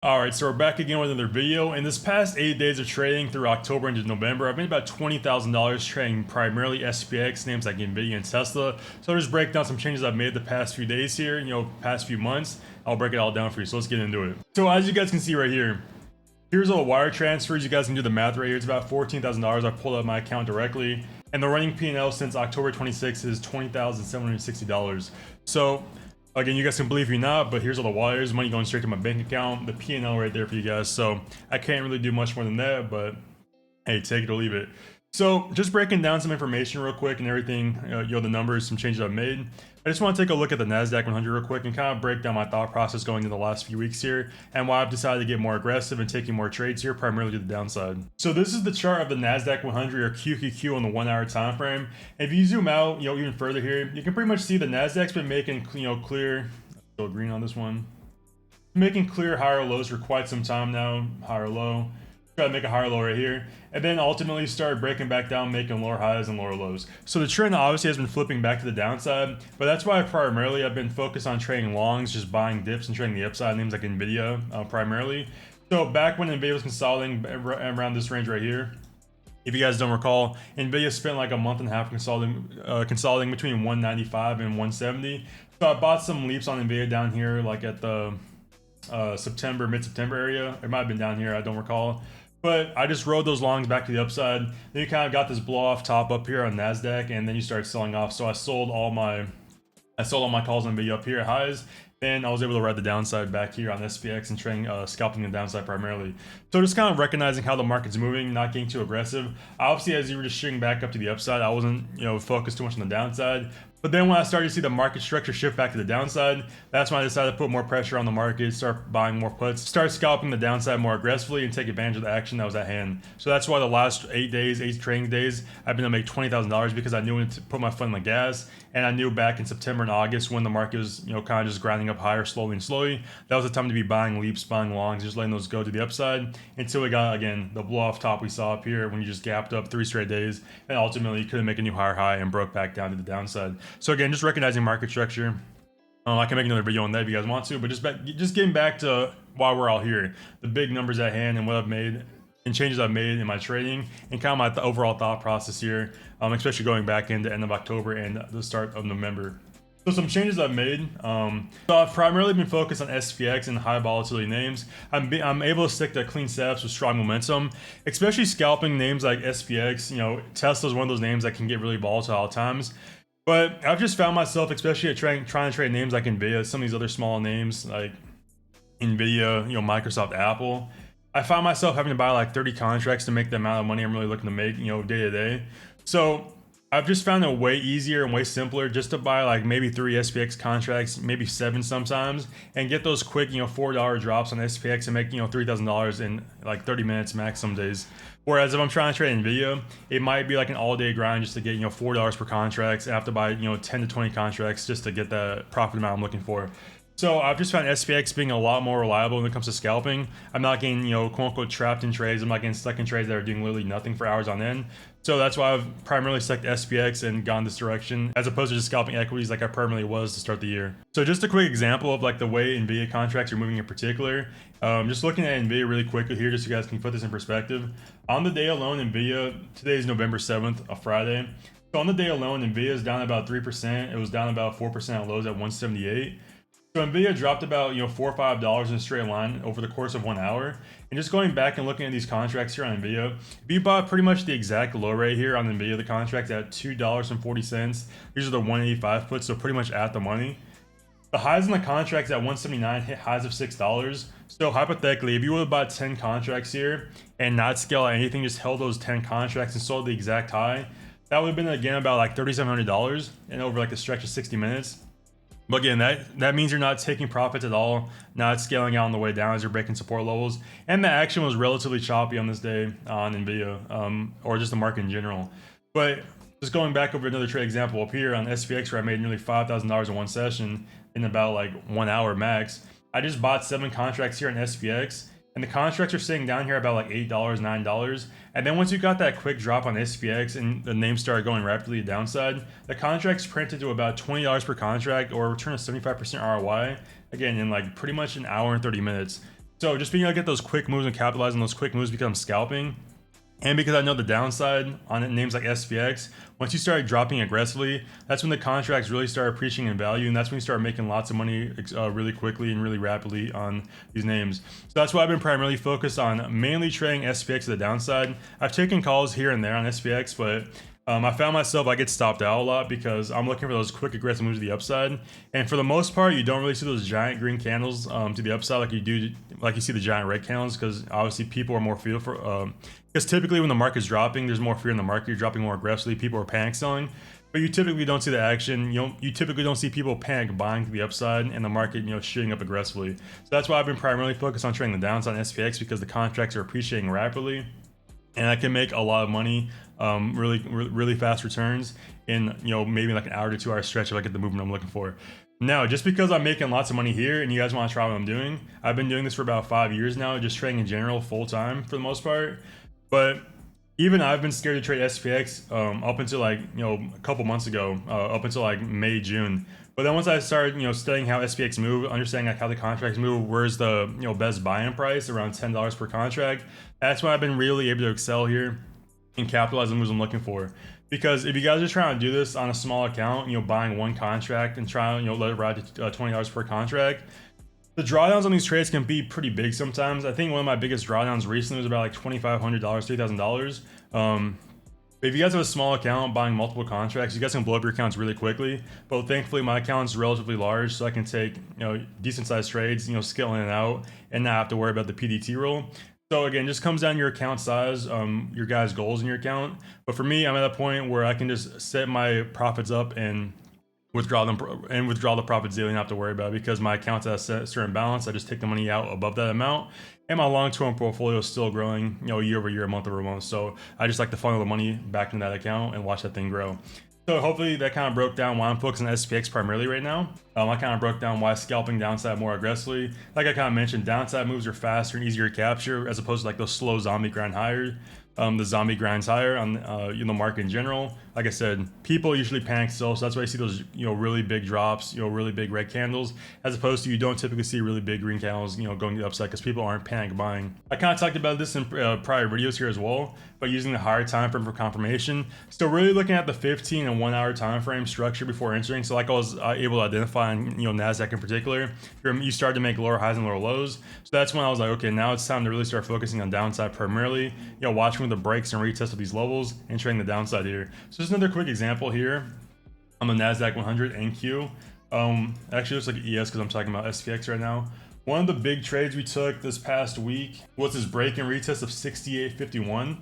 Alright, so we're back again with another video. In this past 8 days of trading through October into November, I've made about $20,000 trading primarily SPX, names like Nvidia and Tesla. So I'll just break down some changes I've made the past few days here, past few months. I'll break it all down for you, so let's get into it. So as you guys can see right here, here's all the wire transfers. You guys can do the math right here. It's about $14,000. I pulled up my account directly. And the running P&L since October 26th is $20,760. So again, you guys can believe me not, but here's all the wires, money going straight to my bank account, the P&L right there for you guys. So I can't really do much more than that, but hey, take it or leave it. So just breaking down some information real quick and everything, the numbers, some changes I've made. I just want to take a look at the NASDAQ 100 real quick and kind of break down my thought process going into the last few weeks here and why I've decided to get more aggressive and taking more trades here, primarily to the downside. So this is the chart of the NASDAQ 100 or QQQ on the 1 hour time frame. If you zoom out, even further here, you can pretty much see the NASDAQ's been making, clear, go green on this one, making clear higher lows for quite some time now, higher low. Try to make a higher low right here, and then ultimately start breaking back down, making lower highs and lower lows. So the trend obviously has been flipping back to the downside, but that's why primarily I've been focused on trading longs, just buying dips and trading the upside, names like Nvidia primarily. So back when Nvidia was consolidating around this range right here, if you guys don't recall, Nvidia spent like a month and a half consolidating between 195 and 170. So I bought some leaps on Nvidia down here, like at the mid-September area. It might have been down here, I don't recall. But I just rode those longs back to the upside. Then you kind of got this blow off top up here on NASDAQ, and then you start selling off. So I sold all my calls on Nvidia up here at highs. Then I was able to ride the downside back here on SPX and trading, scalping the downside primarily. So just kind of recognizing how the market's moving, not getting too aggressive. Obviously, as you were just shooting back up to the upside, I wasn't, focused too much on the downside. But then when I started to see the market structure shift back to the downside, that's when I decided to put more pressure on the market, start buying more puts, start scalping the downside more aggressively, and take advantage of the action that was at hand. So that's why the last 8 trading days, I've been able to make $20,000 because I knew when to put my foot on the gas, and I knew back in September and August when the market was, kind of just grinding up higher slowly and slowly, that was the time to be buying leaps, buying longs, just letting those go to the upside until we got, again, the blow off top we saw up here when you just gapped up 3 straight days, and ultimately you couldn't make a new higher high and broke back down to the downside. So again, just recognizing market structure. I can make another video on that if you guys want to, but just getting back to why we're all here, the big numbers at hand and what I've made and changes I've made in my trading and kind of my overall thought process here, especially going back into end of October and the start of November. So some changes I've made. So I've primarily been focused on SPX and high volatility names. I'm able to stick to clean setups with strong momentum, especially scalping names like SPX. Tesla is one of those names that can get really volatile at times. But I've just found myself, especially at trying to trade names like Nvidia, some of these other small names like Nvidia, Microsoft, Apple. I found myself having to buy like 30 contracts to make the amount of money I'm really looking to make, day to day. So I've just found it way easier and way simpler just to buy like maybe 3 SPX contracts, maybe 7 sometimes, and get those quick, $4 drops on SPX and make, $3,000 in like 30 minutes max some days. Whereas if I'm trying to trade Nvidia, it might be like an all-day grind just to get, $4 per contract. I have to buy, 10 to 20 contracts just to get the profit amount I'm looking for. So I've just found SPX being a lot more reliable when it comes to scalping. I'm not getting, quote unquote, trapped in trades. I'm not getting stuck in trades that are doing literally nothing for hours on end. So that's why I've primarily stuck to SPX and gone this direction, as opposed to just scalping equities like I primarily was to start the year. So just a quick example of like the way Nvidia contracts are moving in particular. Just looking at Nvidia really quickly here, just so you guys can put this in perspective. On the day alone, Nvidia, today is November 7th, a Friday. So on the day alone, Nvidia is down about 3%. It was down about 4% at lows at 178. So Nvidia dropped about $4 or $5 in a straight line over the course of 1 hour. And just going back and looking at these contracts here on Nvidia, if you bought pretty much the exact low rate here on Nvidia, the contract at $2.40. These are the 185 puts, so pretty much at the money. The highs in the contracts at 179 hit highs of $6. So hypothetically, if you would have bought 10 contracts here and not scale out anything, just held those 10 contracts and sold the exact high, that would have been again about like $3,700 and over like a stretch of 60 minutes. But again, that means you're not taking profits at all, not scaling out on the way down as you're breaking support levels. And the action was relatively choppy on this day on Nvidia, or just the market in general. But just going back over another trade example up here on SPX, where I made nearly $5,000 in one session in about like 1 hour max. I just bought 7 contracts here in SPX, and the contracts are sitting down here about like $8, $9. And then once you got that quick drop on SPX and the name started going rapidly downside, the contracts printed to about $20 per contract or a return of 75% ROI, again, in like pretty much an hour and 30 minutes. So just being able to get those quick moves and capitalize on those quick moves because I'm scalping, and because I know the downside on names like SPX, once you start dropping aggressively, that's when the contracts really start appreciating in value, and that's when you start making lots of money really quickly and really rapidly on these names. So that's why I've been primarily focused on mainly trading SPX to the downside. I've taken calls here and there on SPX, but I found myself I get stopped out a lot because I'm looking for those quick aggressive moves to the upside, and for the most part, you don't really see those giant green candles to the upside like you do, like you see the giant red candles, because obviously people are more fearful. Because typically when the market's dropping, there's more fear in the market. You're dropping more aggressively. People are panic selling, but you typically don't see the action. You typically don't see people panic buying to the upside and the market shooting up aggressively. So that's why I've been primarily focused on trading the downside on SPX, because the contracts are appreciating rapidly, and I can make a lot of money, really fast returns in maybe like an hour to 2 hour stretch if I get the movement I'm looking for. Now, just because I'm making lots of money here and you guys want to try what I'm doing, I've been doing this for about 5 years now, just trading in general full time for the most part. But even I've been scared to trade SPX up until like a couple months ago, up until like May, June. But then once I started studying how SPX move, understanding like how the contracts move, where's the best buy-in price around $10 per contract, that's when I've been really able to excel here and capitalize on the moves I'm looking for. Because if you guys are trying to do this on a small account, buying one contract and trying let it ride to $20 per contract, the drawdowns on these trades can be pretty big sometimes. I think one of my biggest drawdowns recently was about like $2,500, $3,000. If you guys have a small account buying multiple contracts, you guys can blow up your accounts really quickly. But thankfully, my account's relatively large, so I can take decent sized trades, scale in and out, and not have to worry about the PDT rule. So again, just comes down to your account size, your guys' goals in your account. But for me, I'm at a point where I can just set my profits up and withdraw the profits daily and not have to worry about it, because my account's at a certain balance. I just take the money out above that amount, and my long-term portfolio is still growing year over year, month over month. So I just like to funnel the money back into that account and watch that thing grow. So hopefully that kind of broke down why I'm focusing on SPX primarily right now. I kind of broke down why scalping downside more aggressively. Like I kind of mentioned, downside moves are faster and easier to capture as opposed to like those slow zombie grind higher. The zombie grinds higher on the market in general. Like I said, people usually panic sell, so that's why you see those really big drops, really big red candles, as opposed to you don't typically see really big green candles going to the upside because people aren't panic buying. I kind of talked about this in prior videos here as well, but using the higher time frame for confirmation. So really looking at the 15 and 1 hour time frame structure before entering. So like I was able to identify in Nasdaq in particular, you start to make lower highs and lower lows. So that's when I was like, okay, now it's time to really start focusing on downside primarily. Watching the breaks and retest of these levels and trading the downside here. So just another quick example here on the Nasdaq 100 NQ. Actually looks like ES because I'm talking about SPX right now. One of the big trades we took this past week was this break and retest of 68.51.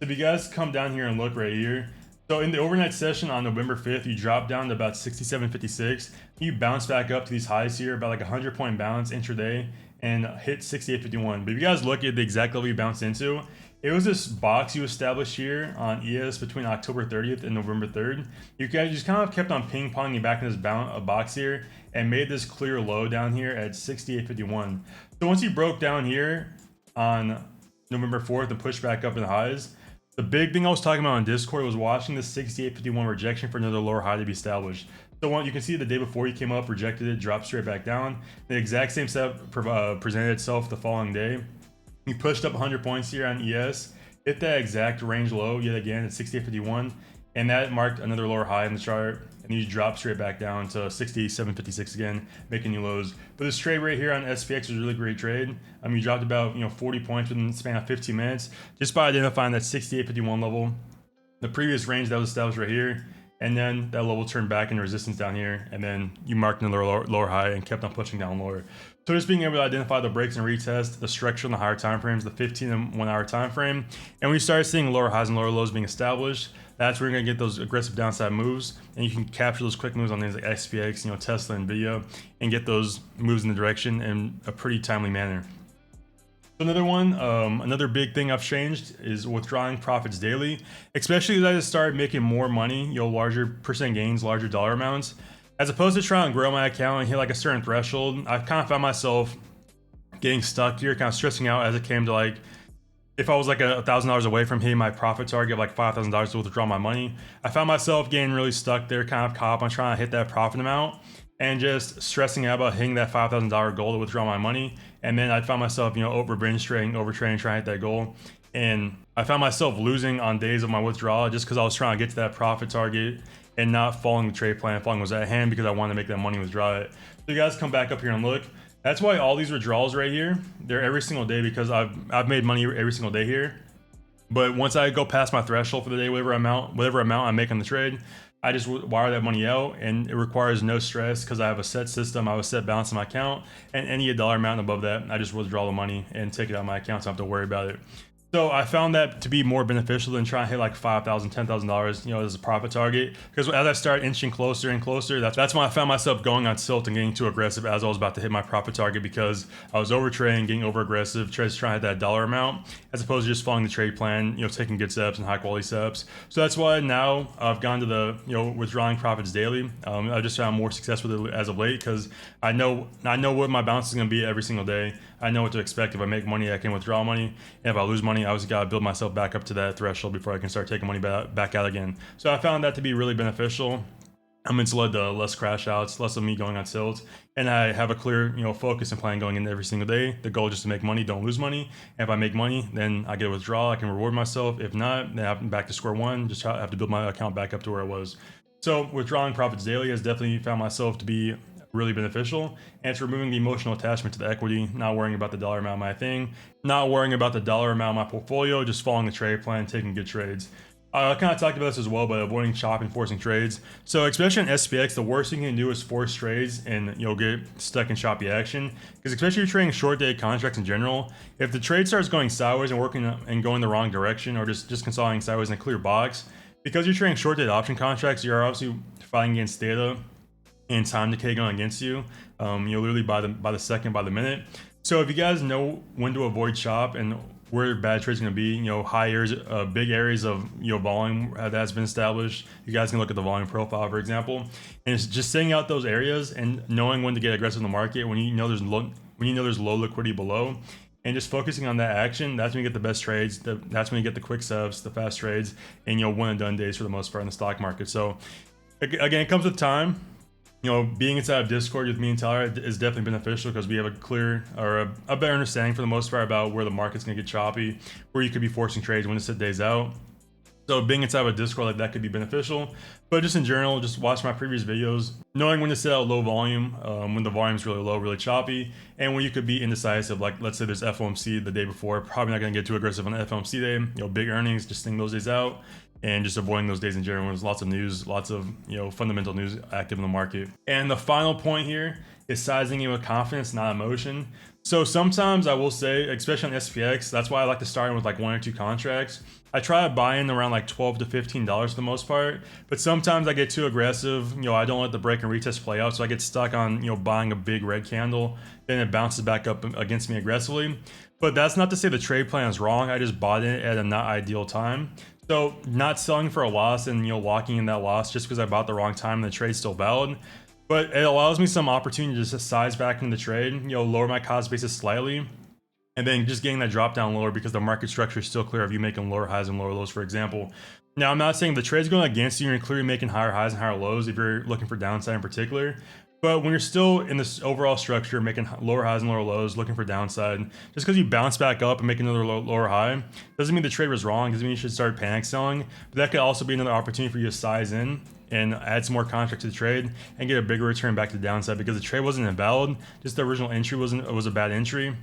If you guys come down here and look right here, so in the overnight session on November 5th, you dropped down to about 67.56. You bounce back up to these highs here, about like 100-point bounce intraday, and hit 68.51. But if you guys look at the exact level you bounced into, it was this box you established here on ES between October 30th and November 3rd. You guys just kind of kept on ping-ponging back in this box here and made this clear low down here at 68.51. So once you broke down here on November 4th and pushed back up in the highs, the big thing I was talking about on Discord was watching the 68.51 rejection for another lower high to be established. So you can see the day before you came up, rejected it, dropped straight back down. The exact same setup presented itself the following day. You pushed up 100 points here on ES, hit that exact range low yet again at 68.51, and that marked another lower high in the chart, and you dropped straight back down to 67.56 again, making new lows. But this trade right here on SPX was a really great trade. You dropped about 40 points within the span of 15 minutes just by identifying that 68.51 level, the previous range that was established right here, and then that level turned back into resistance down here, and then you marked another lower high and kept on pushing down lower. So just being able to identify the breaks and retest, the structure on the higher time frames, the 15 and 1 hour time frame, and we started seeing lower highs and lower lows being established, that's where you're gonna get those aggressive downside moves, and you can capture those quick moves on things like SPX, Tesla, Nvidia, and get those moves in the direction in a pretty timely manner. Another one, another big thing I've changed is withdrawing profits daily, especially as I just started making more money, larger percent gains, larger dollar amounts. As opposed to trying to grow my account and hit like a certain threshold, I've kind of found myself getting stuck here, kind of stressing out as it came to like, if I was like $1,000 away from hitting my profit target of like $5,000 to withdraw my money, I found myself getting really stuck there, kind of caught up on trying to hit that profit amount and just stressing out about hitting that $5,000 goal to withdraw my money and then I found myself, over binge trading, overtrading, trying to hit that goal. And I found myself losing on days of my withdrawal just because I was trying to get to that profit target and not following the trade plan, following was at hand because I wanted to make that money withdraw it. So you guys come back up here and look. That's why all these withdrawals right here, they're every single day because I've made money every single day here. But once I go past my threshold for the day, whatever amount I make on the trade, I just wire that money out, and it requires no stress because I have a set system. I have a set balance in my account, and any dollar amount above that, I just withdraw the money and take it out of my account, so I don't have to worry about it. So I found that to be more beneficial than trying to hit like $5,000, $10,000, as a profit target. Because as I started inching closer and closer, that's when I found myself going on tilt and getting too aggressive as I was about to hit my profit target because I was overtrading, getting over aggressive, trying to hit that dollar amount, as opposed to just following the trade plan, taking good steps and high quality steps. So that's why now I've gone to the, withdrawing profits daily. I just found more success with it as of late because I know what my balance is going to be every single day. I know what to expect. If I make money, I can withdraw money. And if I lose money, I always got to build myself back up to that threshold before I can start taking money back out again. So I found that to be really beneficial. It's led to less crash outs, less of me going on tilt, and I have a clear, focus and plan going in every single day. The goal is just to make money, don't lose money. And if I make money, then I get a withdrawal. I can reward myself. If not, then I'm back to square one. Just have to build my account back up to where it was. So withdrawing profits daily has definitely found myself to be really beneficial, and it's removing the emotional attachment to the equity, not worrying about the dollar amount of my thing, not worrying about the dollar amount of my portfolio, just following the trade plan, taking good trades. I kind of talked about this as well, but avoiding chop and forcing trades. So especially in SPX, the worst thing you can do is force trades and get stuck in choppy action. Because especially if you're trading short dated contracts in general, if the trade starts going sideways and working and going the wrong direction, or just consolidating sideways in a clear box, because you're trading short dated option contracts, you're obviously fighting against data and time decay going against you. Literally by the second, by the minute. So if you guys know when to avoid chop and where bad trades going to be, high areas, big areas of volume that's been established, you guys can look at the volume profile, for example, and it's just setting out those areas and knowing when to get aggressive in the market when there's low liquidity below. And just focusing on that action, that's when you get the best trades. That's when you get the quick subs, the fast trades, and one and done days for the most part in the stock market. So again, it comes with time. Being inside of Discord with me and Tyler is definitely beneficial because we have a clear or a better understanding for the most part about where the market's going to get choppy, where you could be forcing trades when to sit days out. So being inside of a Discord like that could be beneficial. But just in general, just watch my previous videos, knowing when to set out low volume, when the volume's really low, really choppy, and when you could be indecisive, like let's say there's FOMC the day before, probably not going to get too aggressive on the FOMC day, big earnings, just sting those days out. And just avoiding those days in general. There's lots of news, lots of fundamental news active in the market. And the final point here is sizing in with confidence, not emotion. So sometimes I will say, especially on SPX, that's why I like to start in with like 1 or 2 contracts. I try to buy in around like $12 to $15 for the most part, but sometimes I get too aggressive. I don't let the break and retest play out, so I get stuck on buying a big red candle, then it bounces back up against me aggressively. But that's not to say the trade plan is wrong. I just bought it at a not ideal time. So not selling for a loss and locking in that loss just because I bought the wrong time and the trade's still valid, but it allows me some opportunity to just size back into the trade, lower my cost basis slightly, and then just getting that drop down lower because the market structure is still clear of you making lower highs and lower lows, for example. Now I'm not saying the trade's going against you, you're clearly making higher highs and higher lows if you're looking for downside in particular. But when you're still in this overall structure, making lower highs and lower lows, looking for downside, just because you bounce back up and make another lower high, doesn't mean the trade was wrong, doesn't mean you should start panic selling. But that could also be another opportunity for you to size in and add some more contract to the trade and get a bigger return back to the downside because the trade wasn't invalid, just the original entry was a bad entry.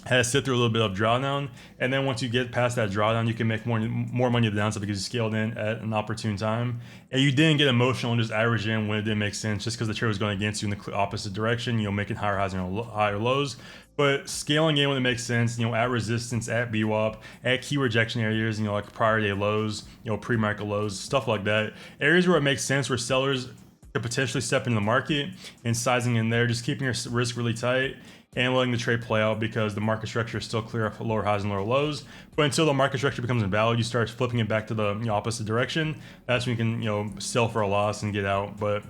Had to sit through a little bit of drawdown, and then once you get past that drawdown, you can make more money at the downside because you scaled in at an opportune time, and you didn't get emotional and just average in when it didn't make sense, just because the trade was going against you in the opposite direction. Making higher highs and higher lows, but scaling in when it makes sense. At resistance, at VWAP, at key rejection areas, like prior day lows, pre-market lows, stuff like that. Areas where it makes sense, where sellers could potentially step into the market and sizing in there, just keeping your risk really tight and letting the trade play out because the market structure is still clear of lower highs and lower lows. But until the market structure becomes invalid, you start flipping it back to the opposite direction. That's when you can sell for a loss and get out. But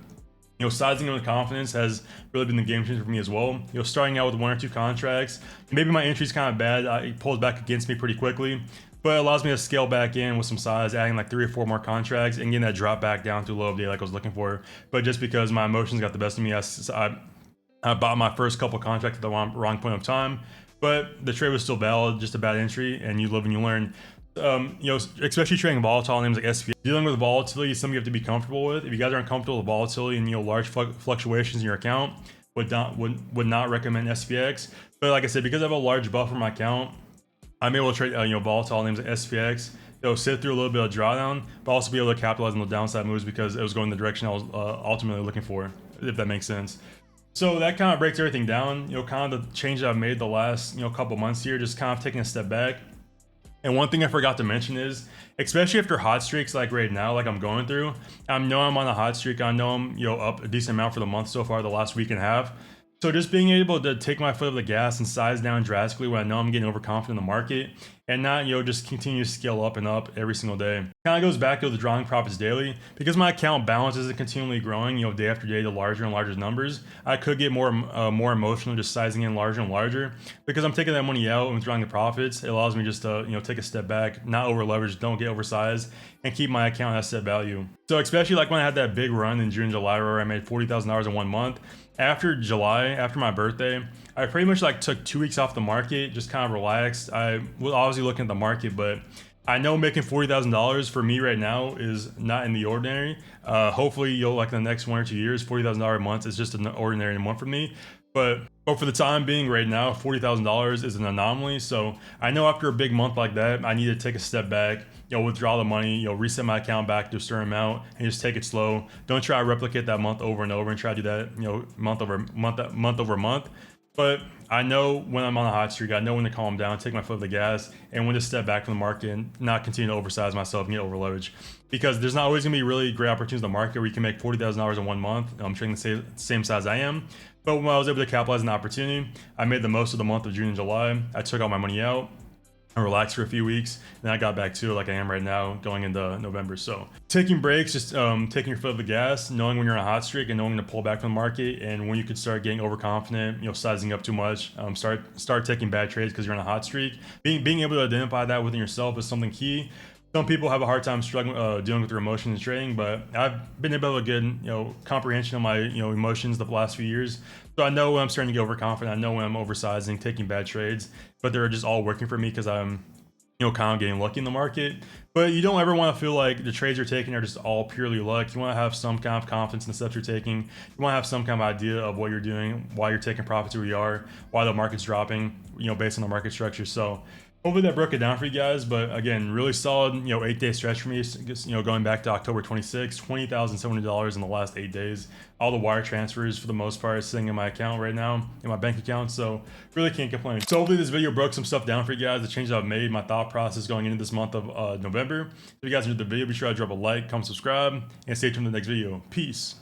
sizing in with confidence has really been the game changer for me as well. Starting out with 1 or 2 contracts, maybe my entry's kind of bad. It pulls back against me pretty quickly, but it allows me to scale back in with some size, adding like 3 or 4 more contracts and getting that drop back down to low of day like I was looking for. But just because my emotions got the best of me, I bought my first couple contracts at the wrong point of time, but the trade was still valid, just a bad entry, and you live and you learn. Especially trading volatile names like SPX, dealing with volatility is something you have to be comfortable with. If you guys aren't comfortable with volatility and large fluctuations in your account, would not recommend SPX. But like I said, because I have a large buffer in my account, I'm able to trade volatile names like SPX. It'll sit through a little bit of drawdown, but also be able to capitalize on the downside moves because it was going the direction I was ultimately looking for, if that makes sense. So that kind of breaks everything down. Kind of the change that I've made the last couple months here, just kind of taking a step back. And one thing I forgot to mention is, especially after hot streaks like right now, like I'm going through, I know I'm on a hot streak. I know I'm up a decent amount for the month so far, the last week and a half. So just being able to take my foot off the gas and size down drastically when I know I'm getting overconfident in the market, and not just continue to scale up and up every single day. Kind of goes back to the drawing profits daily. Because my account balance isn't continually growing day after day to larger and larger numbers, I could get more emotional just sizing in larger and larger. Because I'm taking that money out and withdrawing the profits, it allows me just to take a step back, not over leverage, don't get oversized, and keep my account at set value. So especially like when I had that big run in June, July, where I made $40,000 in 1 month. After July, after my birthday, I pretty much took 2 weeks off the market, just kind of relaxed. I was obviously looking at the market, but I know making $40,000 for me right now is not in the ordinary. Hopefully, the next 1 or 2 years, $40,000 a month is just an ordinary month for me. But for the time being right now, $40,000 is an anomaly. So I know after a big month like that, I need to take a step back, withdraw the money, reset my account back to a certain amount and just take it slow. Don't try to replicate that month over and over and try to do that, month over month. But I know when I'm on a hot streak, I know when to calm down, take my foot off the gas, and when to step back from the market and not continue to oversize myself and get over leverage. Because there's not always going to be really great opportunities in the market where you can make $40,000 in 1 month. I'm trading the same size I am. But when I was able to capitalize on the opportunity, I made the most of the month of June and July. I took all my money out. I relaxed for a few weeks, and I got back to it like I am right now going into November. So taking breaks, just taking your foot off the gas, knowing when you're on a hot streak and knowing to pull back from the market, and when you could start getting overconfident, sizing up too much, start taking bad trades because you're on a hot streak. Being able to identify that within yourself is something key. Some people have a hard time struggling dealing with their emotions in trading, but I've been able to get comprehension of my emotions the last few years. So I know when I'm starting to get overconfident. I know when I'm oversizing, taking bad trades, but they're just all working for me because I'm kind of getting lucky in the market. But you don't ever want to feel like the trades you're taking are just all purely luck. You want to have some kind of confidence in the steps you're taking. You want to have some kind of idea of what you're doing, why you're taking profits where you are, why the market's dropping, based on the market structure. So hopefully that broke it down for you guys. But again, really solid, 8-day stretch for me. Going back to October 26th, $20,700 in the last 8 days. All the wire transfers for the most part is sitting in my account right now, in my bank account. So really can't complain. So hopefully this video broke some stuff down for you guys, the changes I've made, my thought process going into this month of November. If you guys enjoyed the video, be sure to drop a like, comment, subscribe, and stay tuned for the next video. Peace.